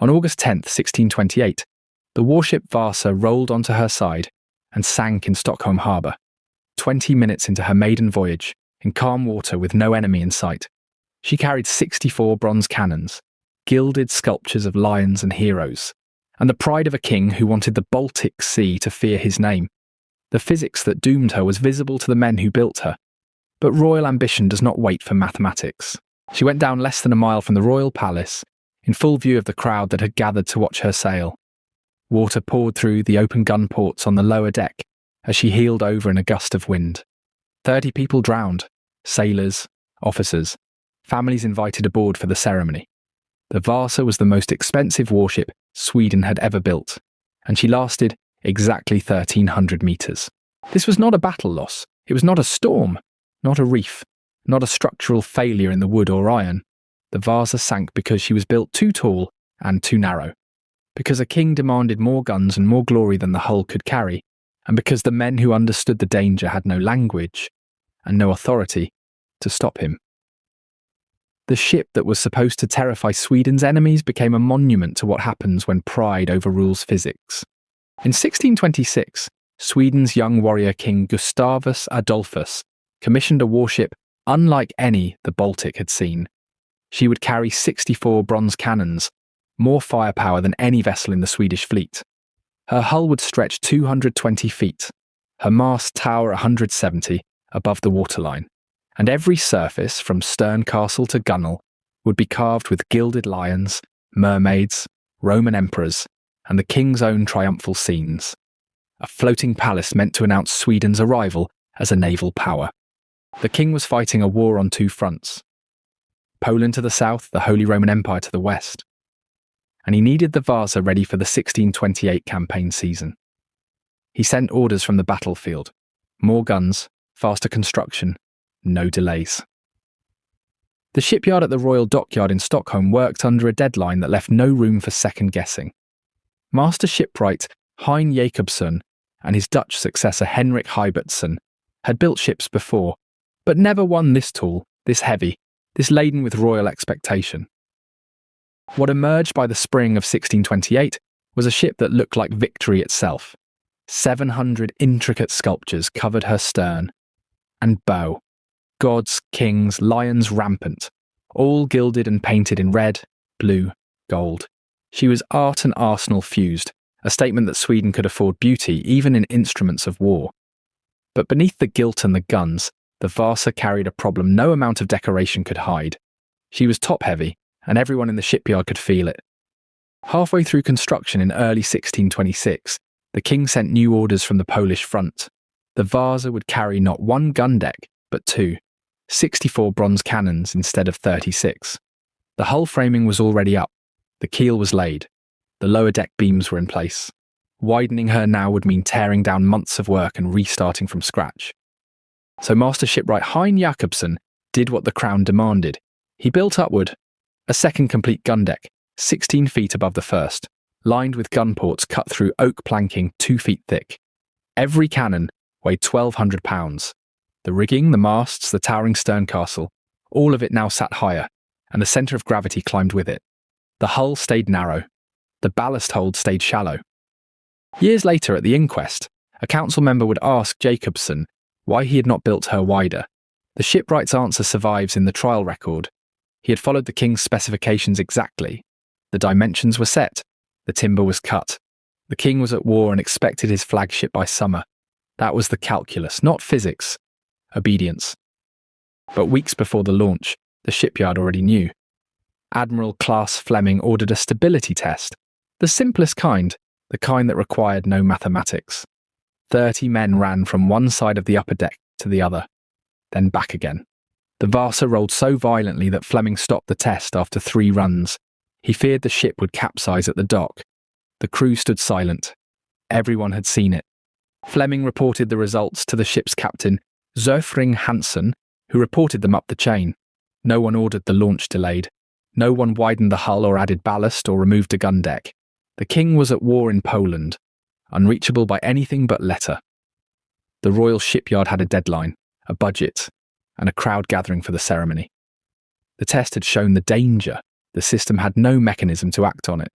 On August 10th, 1628, the warship Vasa rolled onto her side and sank in Stockholm harbour, 20 minutes into her maiden voyage, in calm water with no enemy in sight. She carried 64 bronze cannons, gilded sculptures of lions and heroes, and the pride of a king who wanted the Baltic Sea to fear his name. The physics that doomed her was visible to the men who built her, but royal ambition does not wait for mathematics. She went down less than a mile from the royal palace, in full view of the crowd that had gathered to watch her sail. Water poured through the open gun ports on the lower deck as she heeled over in a gust of wind. 30 people drowned, sailors, officers, families invited aboard for the ceremony. The Vasa was the most expensive warship Sweden had ever built, and she lasted exactly 1,300 metres. This was not a battle loss. It was not a storm, not a reef, not a structural failure in the wood or iron. The Vasa sank because she was built too tall and too narrow, because a king demanded more guns and more glory than the hull could carry, and because the men who understood the danger had no language and no authority to stop him. The ship that was supposed to terrify Sweden's enemies became a monument to what happens when pride overrules physics. In 1626, Sweden's young warrior king Gustavus Adolphus commissioned a warship unlike any the Baltic had seen. She would carry 64 bronze cannons, more firepower than any vessel in the Swedish fleet. Her hull would stretch 220 feet, her mast tower 170 above the waterline, and every surface from stern castle to gunwale would be carved with gilded lions, mermaids, Roman emperors, and the king's own triumphal scenes. A floating palace meant to announce Sweden's arrival as a naval power. The king was fighting a war on two fronts: Poland to the south, the Holy Roman Empire to the west. And he needed the Vasa ready for the 1628 campaign season. He sent orders from the battlefield: more guns, faster construction, no delays. The shipyard at the Royal Dockyard in Stockholm worked under a deadline that left no room for second guessing. Master shipwright Hein Jacobsen and his Dutch successor Henrik Hybertsen had built ships before, but never one this tall, this heavy, this laden with royal expectation. What emerged by the spring of 1628 was a ship that looked like victory itself. 700 intricate sculptures covered her stern and bow. Gods, kings, lions rampant, all gilded and painted in red, blue, gold. She was art and arsenal fused, a statement that Sweden could afford beauty even in instruments of war. But beneath the gilt and the guns, the Vasa carried a problem no amount of decoration could hide. She was top-heavy, and everyone in the shipyard could feel it. Halfway through construction in early 1626, the king sent new orders from the Polish front. The Vasa would carry not one gun deck, but two, 64 bronze cannons instead of 36. The hull framing was already up. The keel was laid. The lower deck beams were in place. Widening her now would mean tearing down months of work and restarting from scratch. So Master Shipwright Hein Jacobsen did what the crown demanded. He built upward a second complete gun deck, 16 feet above the first, lined with gun ports cut through oak planking 2 feet thick. Every cannon weighed 1,200 pounds. The rigging, the masts, the towering stern castle, all of it now sat higher, and the centre of gravity climbed with it. The hull stayed narrow. The ballast hold stayed shallow. Years later at the inquest, a council member would ask Jacobsen why he had not built her wider. The shipwright's answer survives in the trial record. He had followed the king's specifications exactly. The dimensions were set. The timber was cut. The king was at war and expected his flagship by summer. That was the calculus, not physics. Obedience. But weeks before the launch, the shipyard already knew. Admiral Claes Fleming ordered a stability test, the simplest kind, the kind that required no mathematics. 30 men ran from one side of the upper deck to the other, then back again. The Vasa rolled so violently that Fleming stopped the test after 3 runs. He feared the ship would capsize at the dock. The crew stood silent. Everyone had seen it. Fleming reported the results to the ship's captain, Zofring Hansen, who reported them up the chain. No one ordered the launch delayed. No one widened the hull or added ballast or removed a gun deck. The king was at war in Poland, unreachable by anything but letter. The royal shipyard had a deadline, a budget, and a crowd gathering for the ceremony. The test had shown the danger. The system had no mechanism to act on it.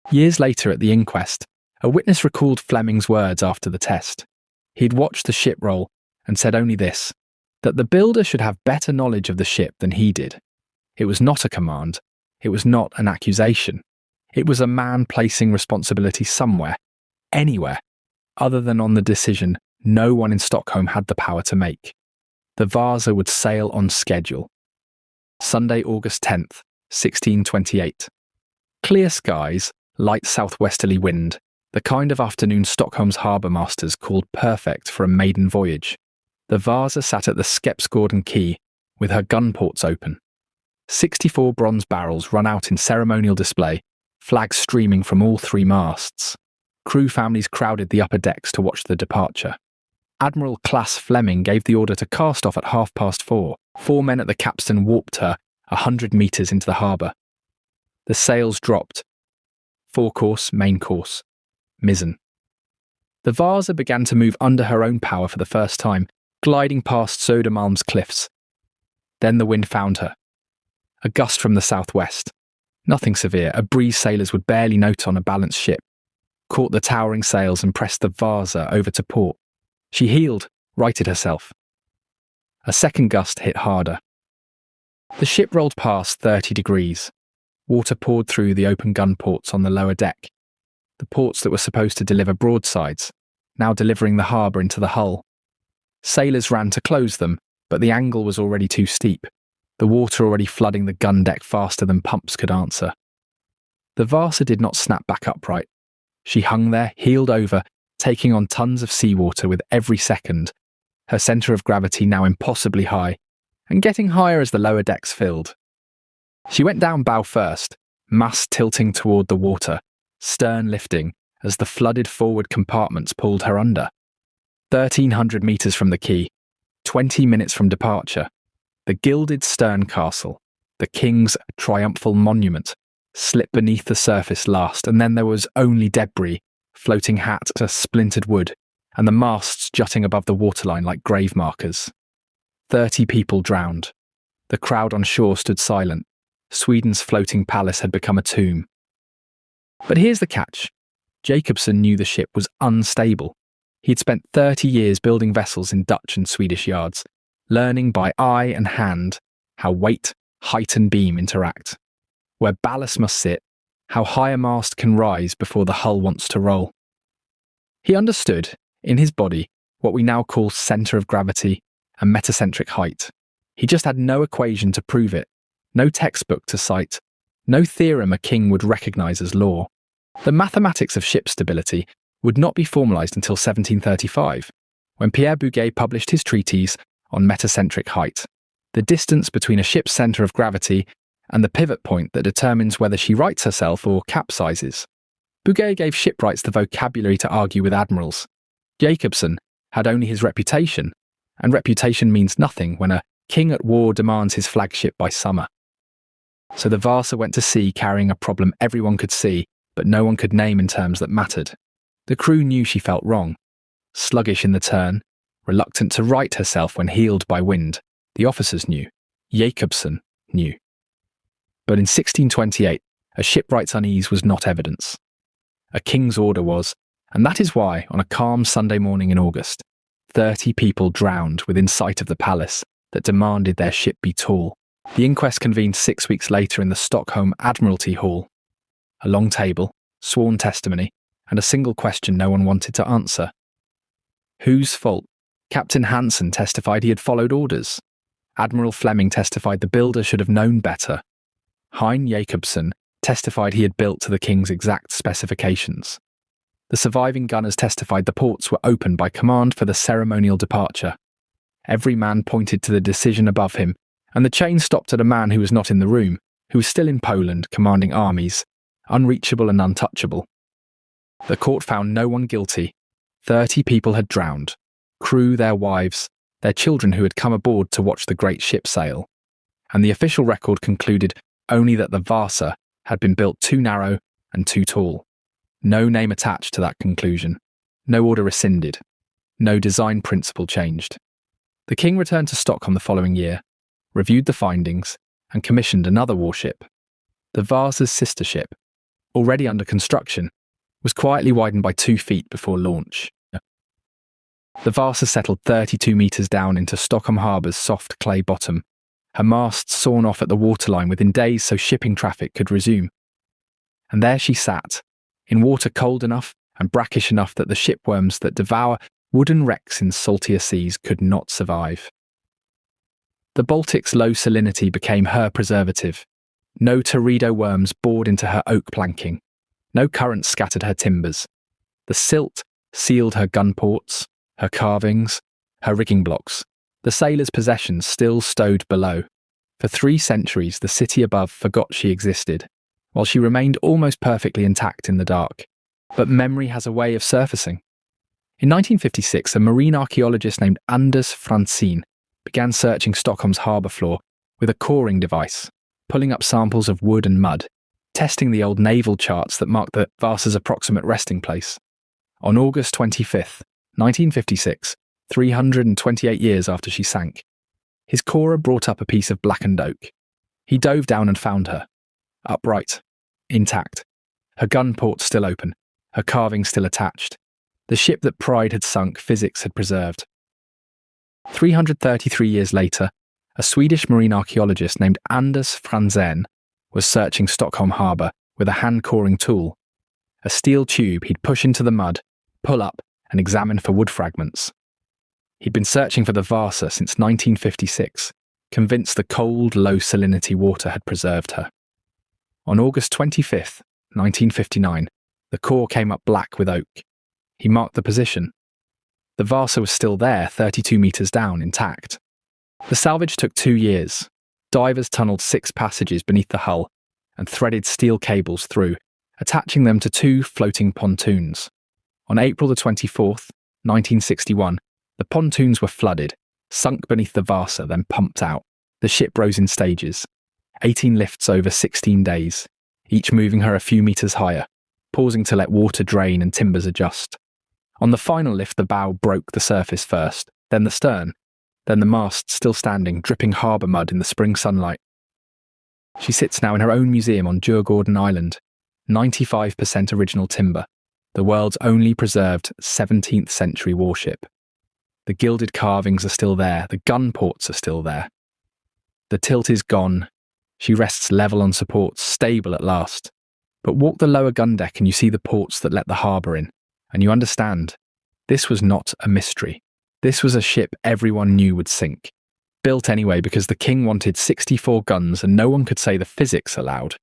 Years later at the inquest, a witness recalled Fleming's words after the test. He'd watched the ship roll and said only this, that the builder should have better knowledge of the ship than he did. It was not a command. It was not an accusation. It was a man placing responsibility somewhere, anywhere, other than on the decision no one in Stockholm had the power to make. The Vasa would sail on schedule. Sunday, August 10th, 1628. Clear skies, light southwesterly wind, the kind of afternoon Stockholm's harbour masters called perfect for a maiden voyage. The Vasa sat at the Skeppsgården quay with her gun ports open. 64 bronze barrels run out in ceremonial display, flags streaming from all three masts. Crew families crowded the upper decks to watch the departure. Admiral Class Fleming gave the order to cast off at 4:30. 4 men at the capstan warped her 100 metres into the harbour. The sails dropped. Forecourse, main course, mizzen. The Vasa began to move under her own power for the first time, gliding past Södermalm's cliffs. Then the wind found her. A gust from the southwest. Nothing severe, a breeze sailors would barely note on a balanced ship. Caught the towering sails and pressed the Vasa over to port. She heeled, righted herself. A second gust hit harder. The ship rolled past 30 degrees. Water poured through the open gun ports on the lower deck. The ports that were supposed to deliver broadsides, now delivering the harbour into the hull. Sailors ran to close them, but the angle was already too steep, the water already flooding the gun deck faster than pumps could answer. The Vasa did not snap back upright. She hung there, heeled over, taking on tons of seawater with every second, her centre of gravity now impossibly high, and getting higher as the lower decks filled. She went down bow first, mast tilting toward the water, stern lifting as the flooded forward compartments pulled her under. 1,300 metres from the quay, 20 minutes from departure, the gilded stern castle, the king's triumphal monument, slipped beneath the surface last, and then there was only debris, floating hat to splintered wood, and the masts jutting above the waterline like grave markers. 30 people drowned. The crowd on shore stood silent. Sweden's floating palace had become a tomb. But here's the catch. Jacobsen knew the ship was unstable. He'd spent 30 years building vessels in Dutch and Swedish yards, learning by eye and hand how weight, height and beam interact, where ballast must sit, how high a mast can rise before the hull wants to roll. He understood, in his body, what we now call centre of gravity and metacentric height. He just had no equation to prove it, no textbook to cite, no theorem a king would recognise as law. The mathematics of ship stability would not be formalised until 1735, when Pierre Bouguer published his treatise on metacentric height, the distance between a ship's centre of gravity and the pivot point that determines whether she rights herself or capsizes. Bouguer gave shipwrights the vocabulary to argue with admirals. Jacobsen had only his reputation, and reputation means nothing when a king at war demands his flagship by summer. So the Vasa went to sea carrying a problem everyone could see, but no one could name in terms that mattered. The crew knew she felt wrong, sluggish in the turn, reluctant to right herself when heeled by wind. The officers knew. Jacobsen knew. But in 1628, a shipwright's unease was not evidence. A king's order was, and that is why, on a calm Sunday morning in August, 30 people drowned within sight of the palace that demanded their ship be tall. The inquest convened 6 weeks later in the Stockholm Admiralty Hall. A long table, sworn testimony, and a single question no one wanted to answer. Whose fault? Captain Hansen testified he had followed orders. Admiral Fleming testified the builder should have known better. Hein Jacobsen testified he had built to the king's exact specifications. The surviving gunners testified the ports were open by command for the ceremonial departure. Every man pointed to the decision above him, and the chain stopped at a man who was not in the room, who was still in Poland commanding armies, unreachable and untouchable. The court found no one guilty. 30 people had drowned, crew, their wives, their children who had come aboard to watch the great ship sail, and the official record concluded only that the Vasa had been built too narrow and too tall. No name attached to that conclusion, no order rescinded, no design principle changed. The king returned to Stockholm the following year, reviewed the findings, and commissioned another warship, the Vasa's sister ship, already under construction, was quietly widened by 2 feet before launch. The Vasa settled 32 metres down into Stockholm Harbour's soft clay bottom, her masts sawn off at the waterline within days so shipping traffic could resume. And there she sat, in water cold enough and brackish enough that the shipworms that devour wooden wrecks in saltier seas could not survive. The Baltic's low salinity became her preservative. No teredo worms bored into her oak planking. No currents scattered her timbers. The silt sealed her gun ports, her carvings, her rigging blocks. The sailors' possessions still stowed below. For 3 centuries, the city above forgot she existed, while she remained almost perfectly intact in the dark. But memory has a way of surfacing. In 1956, a marine archaeologist named Anders Fransén began searching Stockholm's harbour floor with a coring device, pulling up samples of wood and mud, testing the old naval charts that marked the Vasa's approximate resting place. On August 25th, 1956, 328 years after she sank, his corer brought up a piece of blackened oak. He dove down and found her, upright, intact, her gun port still open, her carving still attached. The ship that pride had sunk, physics had preserved. 333 years later, a Swedish marine archaeologist named Anders Fransén was searching Stockholm harbour with a hand-coring tool, a steel tube he'd push into the mud, pull up, and examine for wood fragments. He'd been searching for the Vasa since 1956, convinced the cold, low salinity water had preserved her. On August 25th, 1959, the core came up black with oak. He marked the position. The Vasa was still there, 32 metres down, intact. The salvage took 2 years. Divers tunnelled 6 passages beneath the hull and threaded steel cables through, attaching them to 2 floating pontoons. On April the 24th, 1961, the pontoons were flooded, sunk beneath the Vasa, then pumped out. The ship rose in stages, 18 lifts over 16 days, each moving her a few metres higher, pausing to let water drain and timbers adjust. On the final lift, the bow broke the surface first, then the stern, then the mast still standing, dripping harbour mud in the spring sunlight. She sits now in her own museum on Djurgården Island, 95% original timber, the world's only preserved 17th century warship. The gilded carvings are still there, the gun ports are still there. The tilt is gone. She rests level on supports, stable at last. But walk the lower gun deck and you see the ports that let the harbour in, and you understand. This was not a mystery. This was a ship everyone knew would sink. Built anyway because the king wanted 64 guns and no one could say the physics allowed.